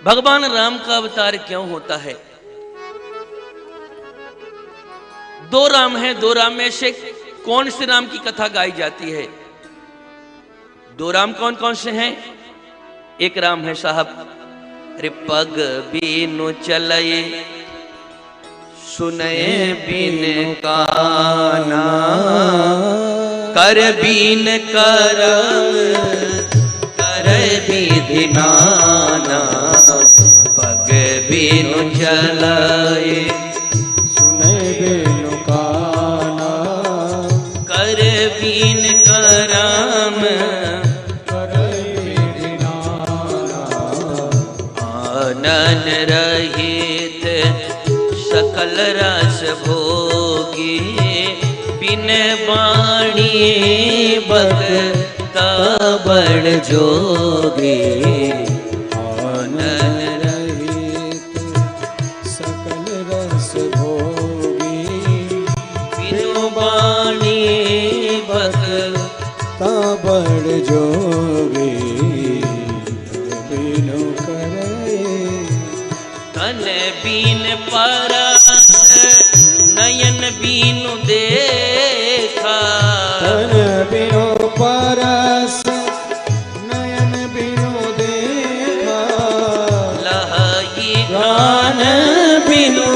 भगवान राम का अवतार क्यों होता है? दो राम हैं, दो राम में से कौन से राम की कथा गाई जाती है? दो राम कौन कौन से हैं? एक राम है साहब, रे पग बीनु चलए सुनए बिन काना, कर बीन करम करे विधि नाना, पग बीनु चलए सुनए बिनु काना, कर बीन करम करे विधि नाना, आनन रहित सकल रस भोगी, बिन बाणी बगता बड़ जोगी, आनन रहित सकल रस भोगी, बिनु बाणी ता बड़ जोगी, बिनु करे तन बीन परस नयन बीनु देखा, तन बिनु परस नयन बिनु देखा, लहई गान बिनु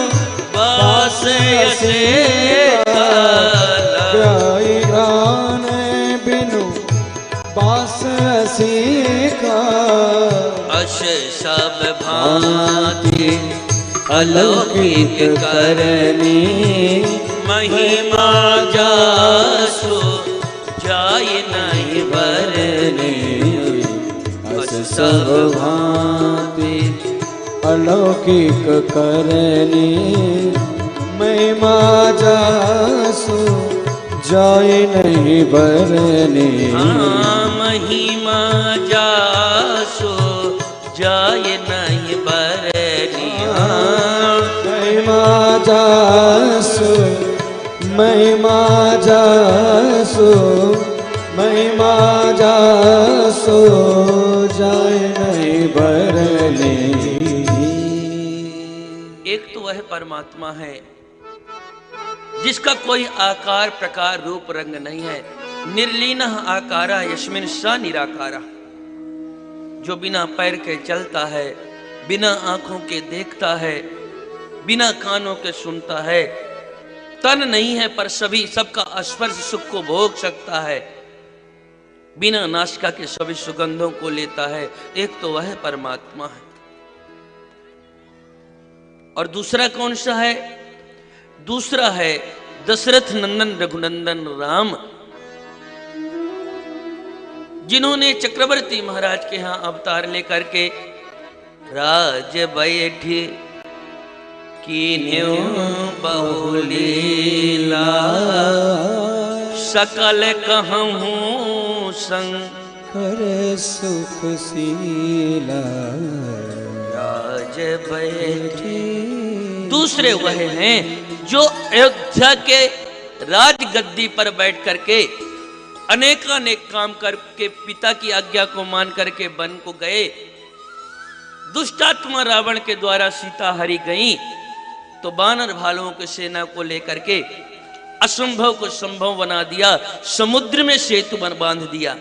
बास असेका, गाई गान बिनु बास असेका, अश सब भांति अलौकिक करनी, महिमा जासु जाय नहीं बरने, अस सब भांति अलौकिक करनी, महिमा जासु जाय नहीं बरने, महिमा जासु जाय नहीं बरनी, महिमा जासु महिमा जासु महिमा जासु जाय नहीं बरने। एक तो वह परमात्मा है जिसका कोई आकार प्रकार रूप रंग नहीं है, निर्लीनः आकारा यस्मिन् स निराकारा, जो बिना पैर के चलता है, बिना आंखों के देखता है, बिना कानों के सुनता है, तन नहीं है पर सभी सबका स्पर्श सुख को भोग सकता है, बिना नासिका के सभी सुगंधों को लेता है। एक तो वह परमात्मा है। और दूसरा कौन सा है? दूसरा है दशरथ नंदन रघुनंदन राम, जिन्होंने चक्रवर्ती महाराज के यहां अवतार लेकर के राज बैठी कीन्यो बहुलीला, सकल कहूँ शंकर सुख शीला, राज बैठी। दूसरे वह हैं जो अयोध्या के राज गद्दी पर बैठ करके अनेकानेक काम करके पिता की आज्ञा को मान करके वन को गए। दुष्टात्मा रावण के द्वारा सीता हरी गई तो बानर भालुओं की सेना को लेकर के असंभव को संभव बना दिया, समुद्र में सेतु बांध दिया।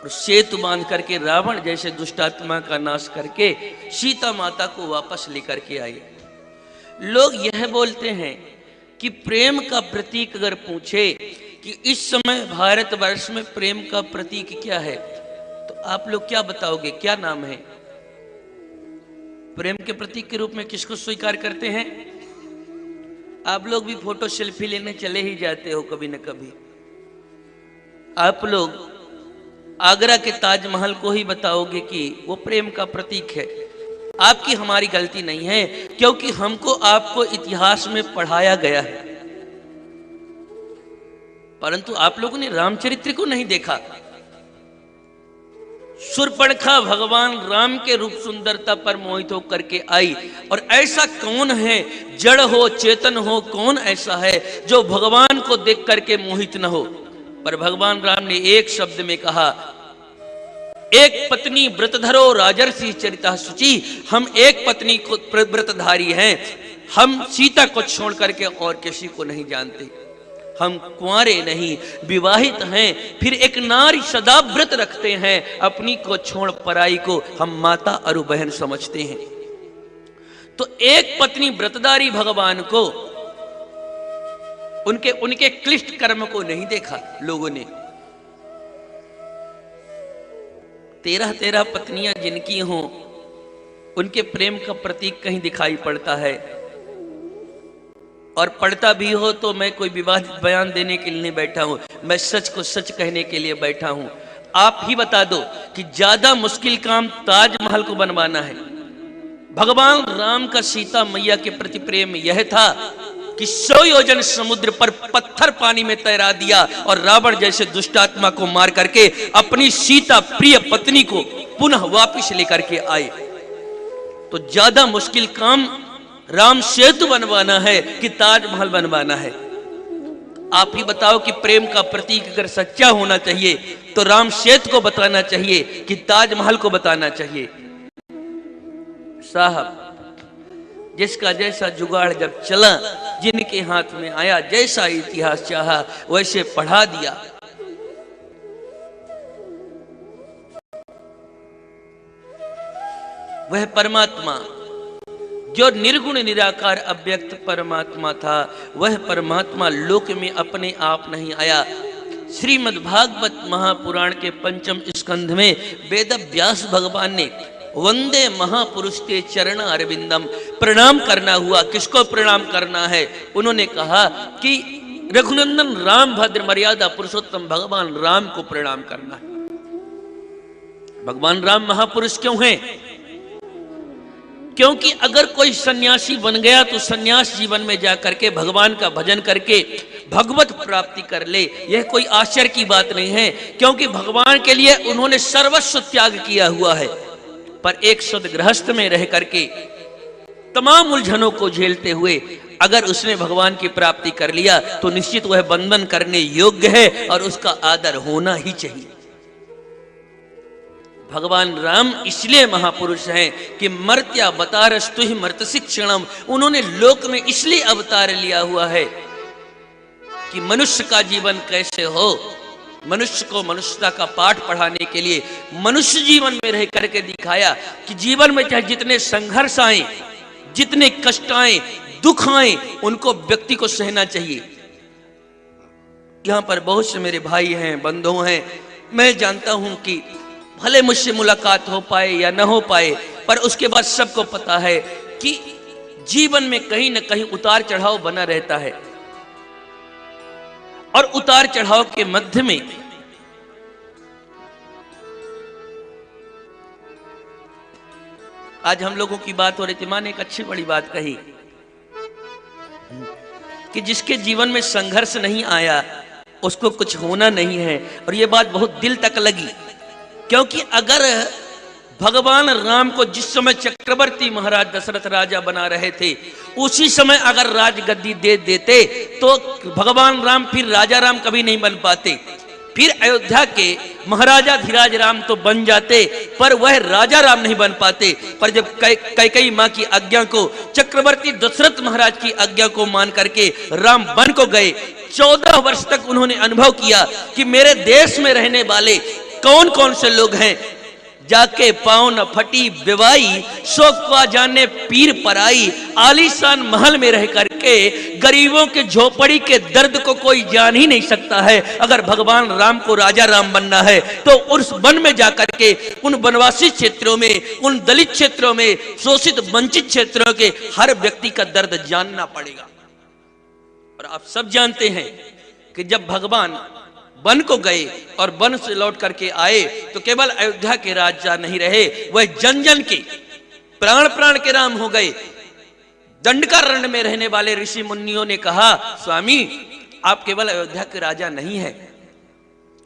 सेतु बांध करके रावण जैसे दुष्टात्मा का नाश करके सीता माता को वापस लेकर के आए। लोग यह बोलते हैं कि प्रेम का प्रतीक अगर पूछे कि इस समय भारतवर्ष में प्रेम का प्रतीक क्या है, तो आप लोग क्या बताओगे? क्या नाम है? प्रेम के प्रतीक के रूप में किसको स्वीकार करते हैं? आप लोग भी फोटो सेल्फी लेने चले ही जाते हो कभी न कभी। आप लोग आगरा के ताजमहल को ही बताओगे कि वो प्रेम का प्रतीक है। आपकी हमारी गलती नहीं है, क्योंकि हमको आपको इतिहास में पढ़ाया गया है, परंतु आप लोगों ने रामचरित्र को नहीं देखा। शूर्पणखा भगवान राम के रूप सुंदरता पर मोहित होकर के आई। और ऐसा कौन है, जड़ हो चेतन हो, कौन ऐसा है जो भगवान को देख करके मोहित न हो। पर भगवान राम ने एक शब्द में कहा, एक पत्नी व्रतधरो राजर्षि चरिता शुचि। हम एक पत्नी को व्रतधारी हैं, हम सीता को छोड़ करके और किसी को नहीं जानते। हम कुंवारे नहीं, विवाहित हैं, फिर एक नारी सदा व्रत रखते हैं, अपनी को छोड़ पराई को हम माता और बहन समझते हैं। तो एक पत्नी व्रतधारी भगवान को, उनके क्लिष्ट कर्म को नहीं देखा लोगों ने। 13 पत्नियां जिनकी हों, उनके प्रेम का प्रतीक कहीं दिखाई पड़ता है। और पढ़ता भी हो तो मैं कोई विवादित बयान देने के लिए नहीं बैठा हूं, मैं सच को सच कहने के लिए बैठा हूं। आप ही बता दो कि ज्यादा मुश्किल काम ताजमहल को बनवाना है। भगवान राम का सीता मैया के प्रति प्रेम यह था कि 100 योजन समुद्र पर पत्थर पानी में तैरा दिया और रावण जैसे दुष्टात्मा को मार करके अपनी सीता प्रिय पत्नी को पुनः वापस लेकर के आए। तो ज्यादा मुश्किल काम राम सेतु बनवाना है कि ताजमहल बनवाना है। आप ही बताओ कि प्रेम का प्रतीक अगर सच्चा होना चाहिए तो राम सेतु को बताना चाहिए कि ताजमहल को बताना चाहिए। साहब, जिसका जैसा जुगाड़ जब चला, जिनके हाथ में आया, जैसा इतिहास चाहा वैसे पढ़ा दिया। वह परमात्मा जो निर्गुण निराकार अव्यक्त परमात्मा था, वह परमात्मा लोक में अपने आप नहीं आया। श्रीमद् भागवत महापुराण के 5वें स्कंध में वेद व्यास भगवान ने वंदे महापुरुष के चरण अरविंदम, प्रणाम करना हुआ। किसको प्रणाम करना है? उन्होंने कहा कि रघुनंदन राम भद्र मर्यादा पुरुषोत्तम भगवान राम को प्रणाम करना है। भगवान राम महापुरुष क्यों हैं? क्योंकि अगर कोई सन्यासी बन गया तो सन्यास जीवन में जाकर के भगवान का भजन करके भगवत प्राप्ति कर ले, यह कोई आश्चर्य की बात नहीं है, क्योंकि भगवान के लिए उन्होंने सर्वस्व त्याग किया हुआ है। पर एक सदगृहस्थ में रह करके तमाम उलझनों को झेलते हुए अगर उसने भगवान की प्राप्ति कर लिया तो निश्चित वह बंधन करने योग्य है और उसका आदर होना ही चाहिए। भगवान राम इसलिए महापुरुष हैं कि मर्त्या बतारस्तु ही मर्त शिक्षणम, उन्होंने लोक में इसलिए अवतार लिया हुआ है कि मनुष्य का जीवन कैसे हो, मनुष्य को मनुष्यता का पाठ पढ़ाने के लिए मनुष्य जीवन में रह करके दिखाया कि जीवन में चाहे जितने संघर्ष आए, जितने कष्ट आए, दुख आए, उनको व्यक्ति को सहना चाहिए। यहां पर बहुत से मेरे भाई हैं, बंधु हैं, मैं जानता हूं कि भले मुझसे मुलाकात हो पाए या न हो पाए, पर उसके बाद सबको पता है कि जीवन में कहीं न कहीं उतार चढ़ाव बना रहता है। और उतार चढ़ाव के मध्य में आज हम लोगों की बात हो रही थी, मां ने एक अच्छी बड़ी बात कही कि जिसके जीवन में संघर्ष नहीं आया उसको कुछ होना नहीं है। और यह बात बहुत दिल तक लगी, क्योंकि अगर भगवान राम को जिस समय चक्रवर्ती महाराज दशरथ राजा बना रहे थे उसी समय अगर राजगद्दी दे देते तो भगवान राम फिर राजा राम कभी नहीं बन पाते। फिर अयोध्या के महाराजा धीराज राम तो बन जाते, पर वह राजा राम नहीं बन पाते। पर जब कैकेयी मां की आज्ञा को, चक्रवर्ती दशरथ महाराज की आज्ञा को मान करके राम बन को गए, 14 वर्ष तक उन्होंने अनुभव किया कि मेरे देश में रहने वाले कौन कौन से लोग हैं। जाके पाँव न फटी बेवाई, शोक का जाने पीर पराई, आलीशान महल में रह करके गरीबों के झोपड़ी के दर्द को कोई जान ही नहीं सकता है। अगर भगवान राम को राजा राम बनना है तो उस वन में जाकर के उन वनवासी क्षेत्रों में, उन दलित क्षेत्रों में, शोषित वंचित क्षेत्रों के हर व्यक्ति का दर्द जानना पड़ेगा। और आप सब जानते हैं कि जब भगवान वन को गए और वन से लौट करके आए तो केवल अयोध्या के राजा नहीं रहे, वह जन जन के प्राण प्राण के राम हो गए। दंडकारण्य में रहने वाले ऋषि मुनियों ने कहा, स्वामी आप केवल अयोध्या के राजा नहीं हैं,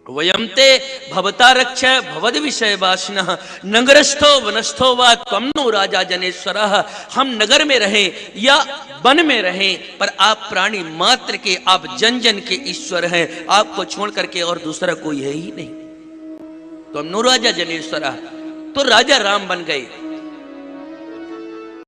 वयमते भवता रक्ष भवद विषय वासना नगरस्थो वनस्थो वा त्वं नो राजा जनेश्वरः। हम नगर में रहें या वन में रहें, पर आप प्राणी मात्र के, आप जन जन के ईश्वर हैं। आपको छोड़ करके और दूसरा कोई है ही नहीं। त्वं नो राजा जनेश्वरः। तो राजा राम बन गए।